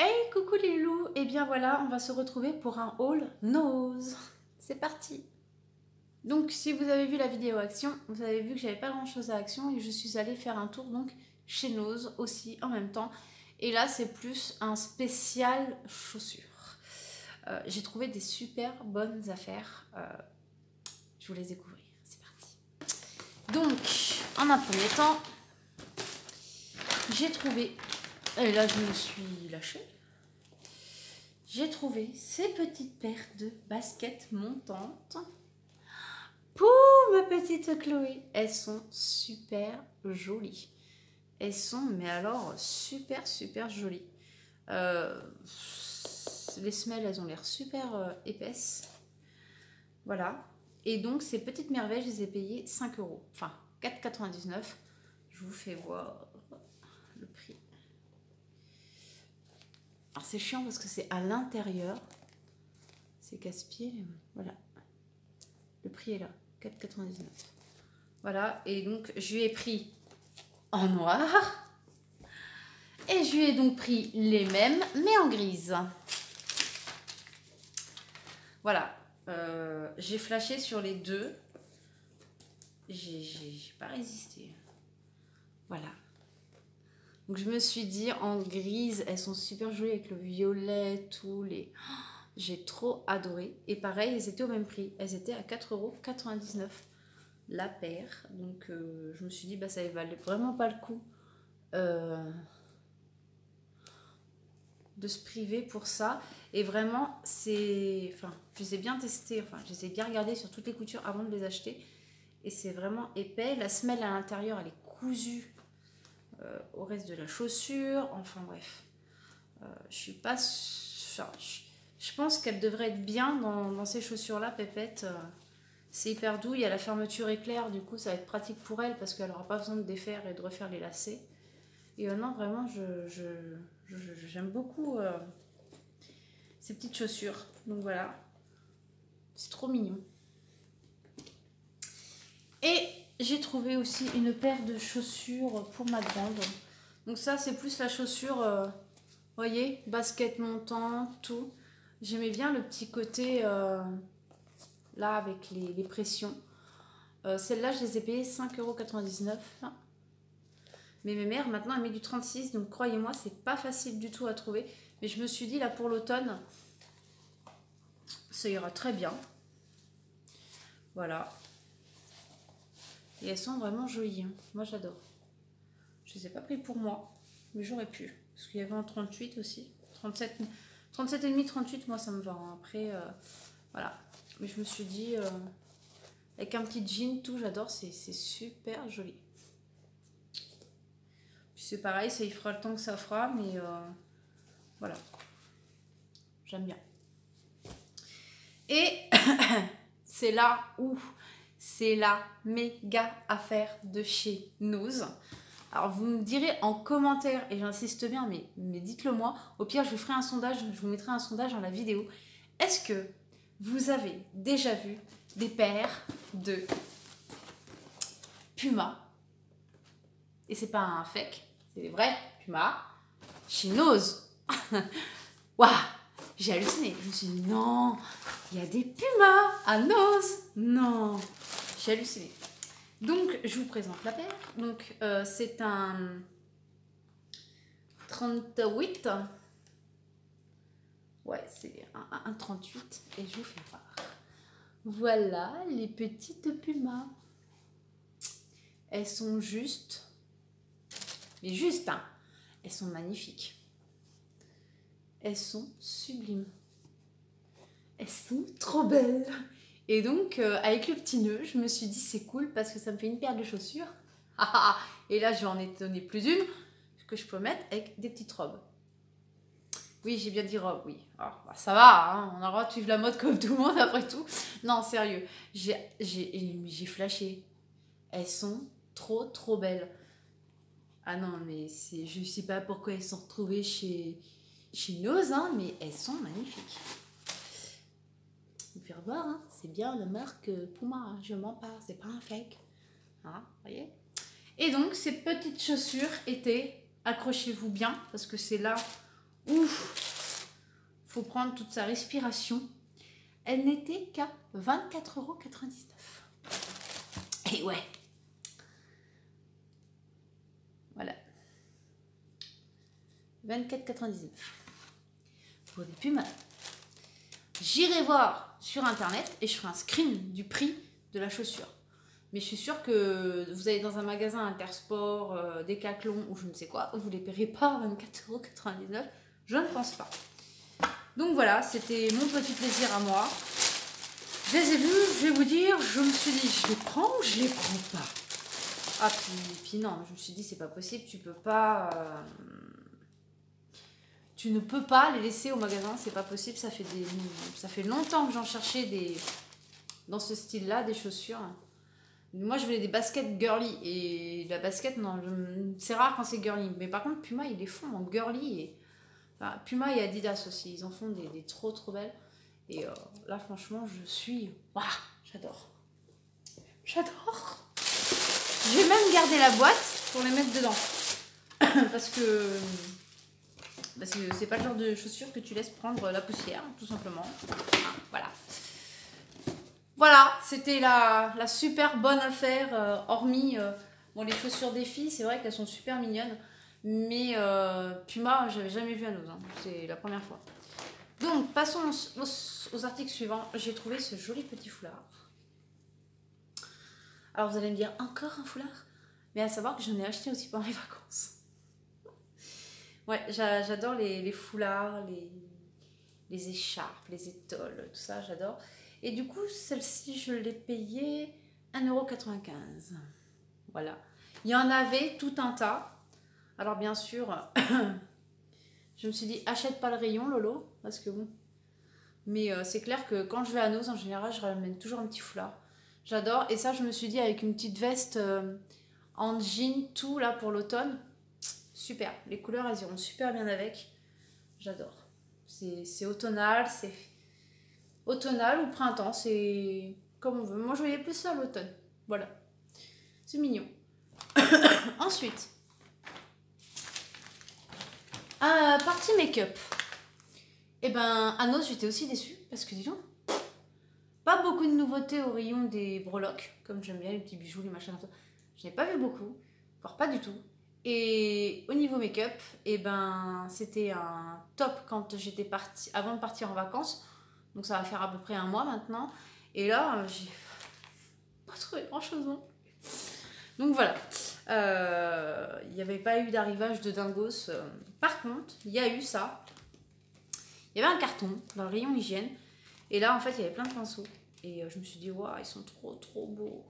Hey, coucou les loulous. Et bien voilà, on va se retrouver pour un haul Nose. C'est parti. Donc si vous avez vu la vidéo action, vous avez vu que j'avais pas grand chose à action et je suis allée faire un tour donc chez Nose aussi en même temps. Et là c'est plus un spécial chaussures. J'ai trouvé des super bonnes affaires. Je vous les découvrir. C'est parti. Donc en un premier temps, j'ai trouvé, et là je me suis lâchée. J'ai trouvé ces petites paires de baskets montantes pour ma petite Chloé. Elles sont super jolies. Elles sont, mais alors, super jolies. Les semelles, elles ont l'air super épaisses. Voilà. Et donc, ces petites merveilles, je les ai payées 5 €. Enfin, 4,99 €. Je vous fais voir le prix. Alors, c'est chiant parce que c'est à l'intérieur. C'est casse-pied, mais voilà. Le prix est là, 4,99 €. Voilà, et donc je lui ai pris en noir. Et je lui ai donc pris les mêmes, mais en grise. Voilà, j'ai flashé sur les deux. J'ai pas résisté. Voilà. Donc je me suis dit, en grise, elles sont super jolies avec le violet, tous les... J'ai trop adoré. Et pareil, elles étaient au même prix. Elles étaient à 4,99 € la paire. Donc je me suis dit, bah, ça ne valait vraiment pas le coup de se priver pour ça. Et vraiment, c'est... Enfin, je les ai bien testées. Enfin, je les ai bien regardées sur toutes les coutures avant de les acheter. Et c'est vraiment épais. La semelle à l'intérieur, elle est cousue au reste de la chaussure. Enfin, bref. Je suis pas... Enfin, je pense qu'elle devrait être bien dans ces chaussures-là, Pépette. C'est hyper doux, il y a la fermeture éclair, du coup ça va être pratique pour elle parce qu'elle n'aura pas besoin de défaire et de refaire les lacets. Et non, vraiment, j'aime beaucoup ces petites chaussures. Donc voilà, c'est trop mignon. Et j'ai trouvé aussi une paire de chaussures pour ma grande. Donc ça, c'est plus la chaussure, voyez, basket montant, tout. J'aimais bien le petit côté là avec les pressions. Celles-là, je les ai payées 5,99 €. Mais mes mères, maintenant, elles mettent du 36. Donc, croyez-moi, c'est pas facile du tout à trouver. Mais je me suis dit, là, pour l'automne, ça ira très bien. Voilà. Et elles sont vraiment jolies. Hein. Moi, j'adore. Je les ai pas pris pour moi. Mais j'aurais pu. Parce qu'il y avait en 38 aussi. 37,5, 38, moi, ça me va. Hein. Après, voilà. Mais je me suis dit... avec un petit jean, tout, j'adore, c'est super joli. Puis c'est pareil, ça y fera le temps que ça fera, mais voilà. J'aime bien. Et c'est là où c'est la méga affaire de chez Nose. Alors vous me direz en commentaire, et j'insiste bien, mais dites-le moi. Au pire, je vous ferai un sondage, je vous mettrai un sondage dans la vidéo. Est-ce que vous avez déjà vu des paires de Puma, et c'est pas un fake, c'est des vrais Puma, chez Nose? Waouh, j'ai halluciné. Je me suis dit, non, il y a des Pumas à Nose. Non, j'ai halluciné. Donc, je vous présente la paire. Donc, c'est un 38. Ouais, c'est un 38. Et je vous fais voir. Voilà les petites Pumas. Elles sont juste... Mais juste, hein. Elles sont magnifiques. Elles sont sublimes. Elles sont trop belles. Et donc, avec le petit nœud, je me suis dit c'est cool parce que ça me fait une paire de chaussures. Et là, j'en ai donné plus une que je peux mettre avec des petites robes. Oui, j'ai bien dit robe, oui. Alors, bah, ça va, hein, on a le droit de suivre la mode comme tout le monde après tout. Non, sérieux, j'ai flashé. Elles sont trop belles. Ah non, mais je sais pas pourquoi elles sont retrouvées chez Nose, hein, mais elles sont magnifiques. Vous faire voir, hein, c'est bien la marque Puma, hein, je mens pas, c'est pas un fake. Hein, voyez. Et donc, ces petites chaussures étaient, accrochez-vous bien, parce que c'est là Ouf, faut prendre toute sa respiration. Elle n'était qu'à 24,99 €. Et ouais. Voilà. 24,99 € pour des pumas. J'irai voir sur internet et je ferai un screen du prix de la chaussure. Mais je suis sûre que vous allez dans un magasin Intersport, Decathlon ou je ne sais quoi, vous ne les paierez pas à 24,99 €. Je ne pense pas. Donc voilà, c'était mon petit plaisir à moi. Je les ai vus, je vais vous dire, je me suis dit, je les prends ou je les prends pas. Ah, puis non, je me suis dit, c'est pas possible, tu peux pas... tu ne peux pas les laisser au magasin, c'est pas possible, ça fait longtemps que j'en cherchais dans ce style-là, des chaussures. Moi, je voulais des baskets girly, et la basket, non, c'est rare quand c'est girly. Mais par contre, Puma, ils les font en girly, et... Enfin, Puma et Adidas aussi, ils en font des trop belles. Et là, franchement, je suis... Waouh, j'adore. J'adore. Je vais même garder la boîte pour les mettre dedans. Parce que c'est pas le genre de chaussures que tu laisses prendre la poussière, tout simplement. Voilà. Voilà, c'était la super bonne affaire, hormis bon, les chaussures des filles, c'est vrai qu'elles sont super mignonnes. Mais Puma, j'avais jamais vu à nous, hein. C'est la première fois. Donc, passons aux articles suivants. J'ai trouvé ce joli petit foulard. Alors, vous allez me dire, encore un foulard? Mais à savoir que j'en ai acheté aussi pendant les vacances. Ouais, j'adore les foulards, les écharpes, les étoiles, tout ça, j'adore. Et du coup, celle-ci, je l'ai payée 1,95 €. Voilà. Il y en avait tout un tas. Alors, bien sûr... Je me suis dit, achète pas le rayon, Lolo, parce que bon. Mais c'est clair que quand je vais à Noz, en général, je ramène toujours un petit foulard. J'adore. Et ça, je me suis dit, avec une petite veste en jean, tout là pour l'automne. Super. Les couleurs, elles iront super bien avec. J'adore. C'est automnal, c'est automnal ou printemps, c'est comme on veut. Moi, je voyais plus ça à l'automne. Voilà. C'est mignon. Ensuite. Partie make-up. Et ben, à Noz, j'étais aussi déçue parce que dis donc, pas beaucoup de nouveautés au rayon des breloques, comme j'aime bien les petits bijoux, les machins. Je n'ai pas vu beaucoup, voire pas du tout. Et au niveau make-up, et ben, c'était un top quand j'étais partie, avant de partir en vacances. Donc ça va faire à peu près un mois maintenant. Et là, j'ai pas trouvé grand-chose, non. Donc voilà. Il n'y avait pas eu d'arrivage de dingos. Par contre, il y a eu ça. Il y avait un carton dans le rayon hygiène. Et là, en fait, il y avait plein de pinceaux. Et je me suis dit, waouh, ils sont trop beaux.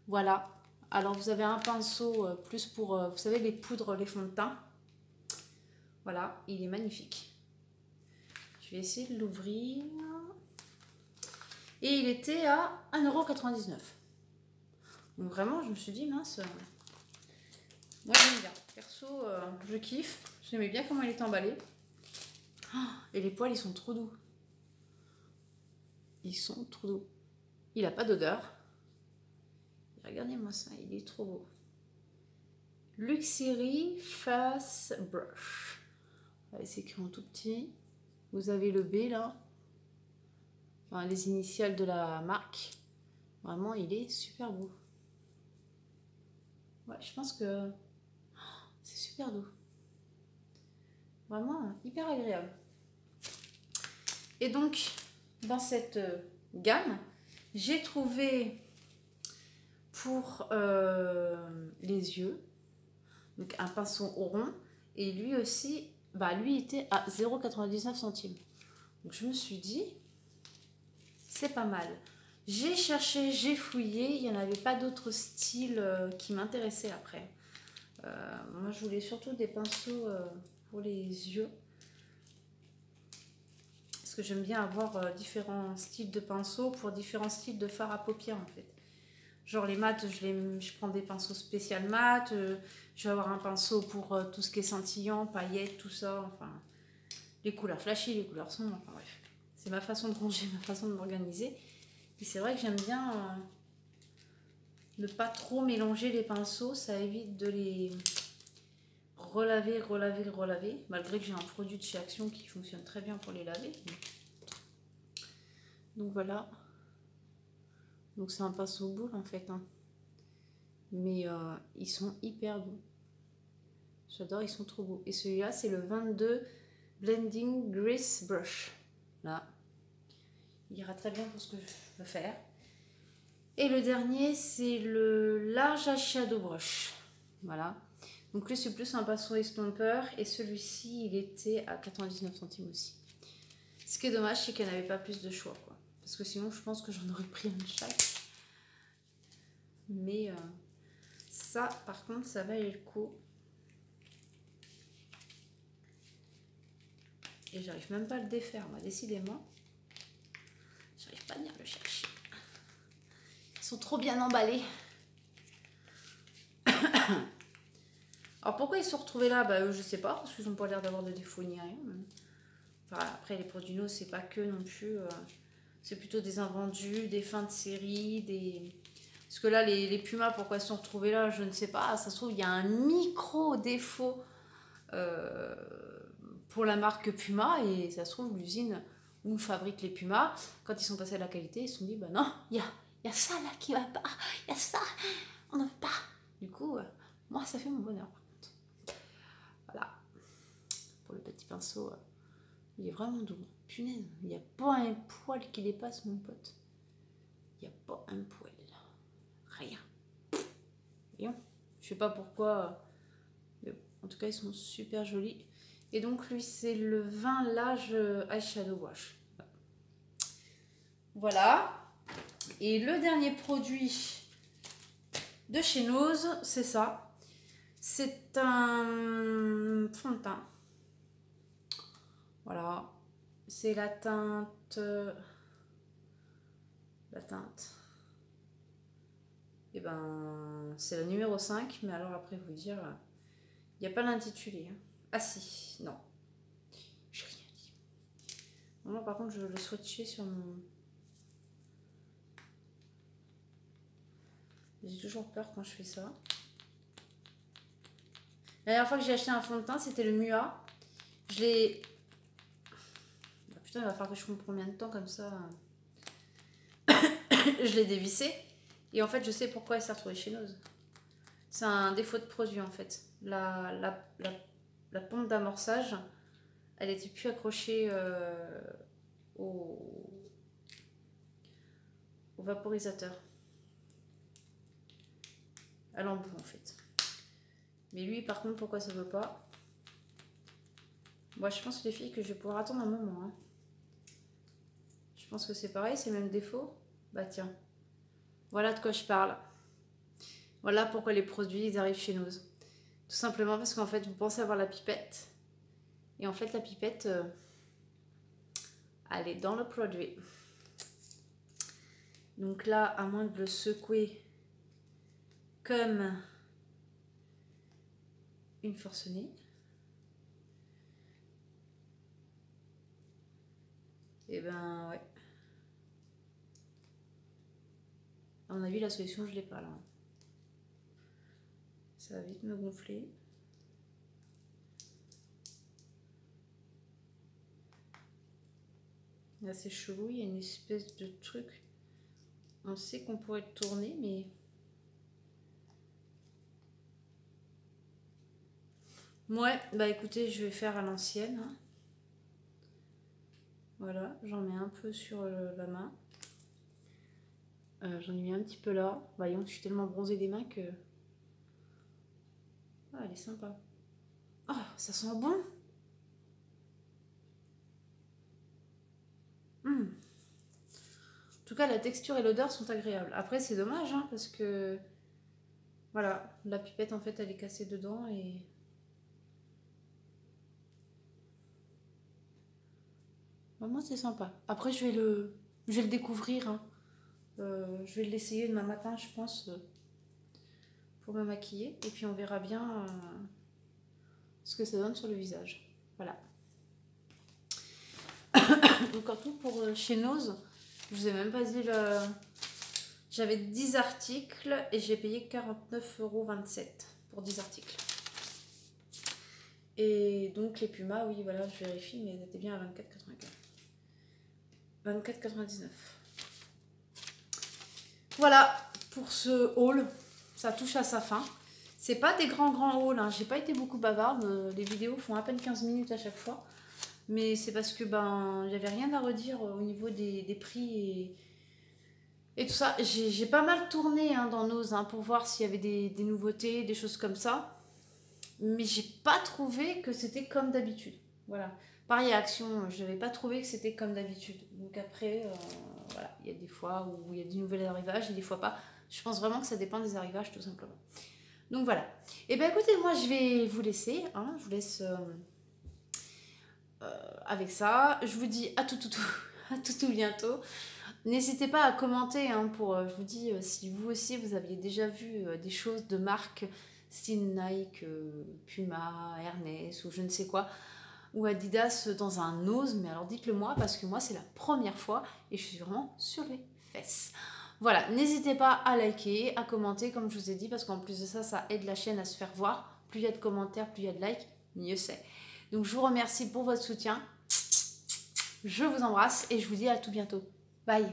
Voilà. Alors, vous avez un pinceau plus pour, vous savez, les poudres, les fonds de teint. Voilà, il est magnifique. Je vais essayer de l'ouvrir. Et il était à 1,99 €. Donc vraiment, je me suis dit, mince. Moi, j'aime bien. Perso, je kiffe. J'aimais bien comment il était emballé. Et les poils, ils sont trop doux. Ils sont trop doux. Il n'a pas d'odeur. Regardez-moi ça, il est trop beau. Luxury Face Brush. C'est écrit en tout petit. Vous avez le B là. Enfin, les initiales de la marque. Vraiment, il est super beau. Ouais, je pense que c'est super doux. Vraiment hyper agréable. Et donc, dans cette gamme, j'ai trouvé pour les yeux, donc un pinceau au rond, et lui aussi, bah lui était à 0,99 centimes. Donc je me suis dit, c'est pas mal. J'ai cherché, j'ai fouillé, il n'y en avait pas d'autres styles qui m'intéressaient après. Moi je voulais surtout des pinceaux pour les yeux. Parce que j'aime bien avoir différents styles de pinceaux pour différents styles de fard à paupières en fait. Genre les mat, je prends des pinceaux spécial mat, je vais avoir un pinceau pour tout ce qui est scintillant, paillettes, tout ça, enfin les couleurs flashy, les couleurs sombres, enfin bref. C'est ma façon de ranger, ma façon de m'organiser. Et c'est vrai que j'aime bien ne pas trop mélanger les pinceaux, ça évite de les relaver, relaver, relaver. Malgré que j'ai un produit de chez Action qui fonctionne très bien pour les laver. Donc voilà. Donc c'est un pinceau boule en fait. Hein. Mais ils sont hyper beaux. J'adore, ils sont trop beaux. Et celui-là, c'est le 22 Blending Grease Brush. Là. Il ira très bien pour ce que je veux faire. Et le dernier, c'est le Large Eyeshadow Brush. Voilà. Donc lui, c'est plus un pinceau estomper. Et celui-ci, il était à 99 centimes aussi. Ce qui est dommage, c'est qu'il n'y avait pas plus de choix, quoi. Parce que sinon, je pense que j'en aurais pris un de chaque. Mais ça, par contre, ça valait le coup. Et j'arrive même pas à le défaire, moi, décidément. J'arrive pas à venir le chercher. Ils sont trop bien emballés. Alors pourquoi ils se sont retrouvés là? Bah je sais pas, parce qu'ils n'ont pas l'air d'avoir de défauts ni rien. Enfin, après les produits NOS, c'est pas que non plus. C'est plutôt des invendus, des fins de série, des... Parce que là, les Pumas, pourquoi ils se sont retrouvés là, je ne sais pas. Ça se trouve, il y a un micro défaut pour la marque Puma, et ça se trouve, l'usine où fabrique les Pumas, quand ils sont passés à la qualité, ils se sont dit, bah non, il y a ça là qui va pas, il y a ça, on n'en veut pas. Du coup, moi, ça fait mon bonheur, par contre. Voilà. Pour le petit pinceau, il est vraiment doux. Punaise, il n'y a pas un poil qui dépasse, mon pote. Il n'y a pas un poil. Rien. Voyons. Je sais pas pourquoi. Mais en tout cas, ils sont super jolis. Et donc, lui, c'est le 20 Large Eyeshadow Brush. Voilà. Et le dernier produit de chez Nose, c'est ça. C'est un fond de teint. Voilà. C'est la teinte... Et ben, c'est la numéro 5. Mais alors, après, vous dire... Il n'y a pas l'intitulé. Hein. Ah si, non. J'ai rien dit. Moi, par contre, je veux le swatcher sur mon... J'ai toujours peur quand je fais ça. La dernière fois que j'ai acheté un fond de teint, c'était le Mua. Je l'ai... Oh, putain, il va falloir que je compte combien de temps comme ça. Je l'ai dévissé. Et en fait, je sais pourquoi elle s'est retrouvée chez Nose. C'est un défaut de produit, en fait. La pompe d'amorçage, elle était plus accrochée au vaporisateur. À l'embout, en fait. Mais lui, par contre, pourquoi ça veut pas? Moi, je pense, les filles, que je vais pouvoir attendre un moment. Hein. Je pense que c'est pareil, c'est le même défaut. Bah tiens, voilà de quoi je parle. Voilà pourquoi les produits, ils arrivent chez Nose. Tout simplement parce qu'en fait, vous pensez avoir la pipette. Et en fait, la pipette, elle est dans le produit. Donc là, à moins de le secouer comme une forcenée. Et ben ouais. À mon avis, la solution, je l'ai pas là. Ça va vite me gonfler. Là, c'est chelou, il y a une espèce de truc. On sait qu'on pourrait le tourner, mais... Ouais, bah écoutez, je vais faire à l'ancienne. Hein. Voilà, j'en mets un peu sur la main. J'en ai mis un petit peu là. Voyons, je suis tellement bronzée des mains que... Ah, elle est sympa. Oh, ça sent bon. En tout cas, la texture et l'odeur sont agréables. Après, c'est dommage, hein, parce que... Voilà, la pipette, en fait, elle est cassée dedans et... Bah, moi, c'est sympa. Après, je vais le découvrir. Hein. Je vais l'essayer demain matin, je pense, pour me maquiller. Et puis, on verra bien ce que ça donne sur le visage. Voilà. Donc, en tout, pour chez Nose, je vous ai même pas dit le... J'avais 10 articles et j'ai payé 49,27 € pour 10 articles. Et donc les Pumas, oui, voilà, je vérifie, mais elles étaient bien à 24,95. 24,99. Voilà pour ce haul. Ça touche à sa fin. C'est pas des grands hauls, hein. J'ai pas été beaucoup bavarde. Les vidéos font à peine 15 minutes à chaque fois. Mais c'est parce que ben il n'y avait rien à redire au niveau des prix et tout ça. J'ai pas mal tourné hein, dans Nose hein, pour voir s'il y avait des nouveautés, des choses comme ça. Mais j'ai pas trouvé que c'était comme d'habitude. Voilà. Par réaction, je n'avais pas trouvé que c'était comme d'habitude. Donc après, voilà, il y a des fois où il y a des nouveaux arrivages et des fois pas. Je pense vraiment que ça dépend des arrivages tout simplement. Donc voilà. Et bien écoutez, moi je vais vous laisser. Hein, je vous laisse avec ça. Je vous dis à tout bientôt. N'hésitez pas à commenter hein, pour, je vous dis, si vous aussi vous aviez déjà vu des choses de marque style Nike, Puma, Ernest ou je ne sais quoi, ou Adidas dans un Nose, mais alors dites-le moi parce que moi c'est la première fois et je suis vraiment sur les fesses. Voilà, n'hésitez pas à liker, à commenter comme je vous ai dit parce qu'en plus de ça, ça aide la chaîne à se faire voir. Plus il y a de commentaires, plus il y a de likes, mieux c'est. Donc je vous remercie pour votre soutien. Je vous embrasse et je vous dis à tout bientôt. Bye.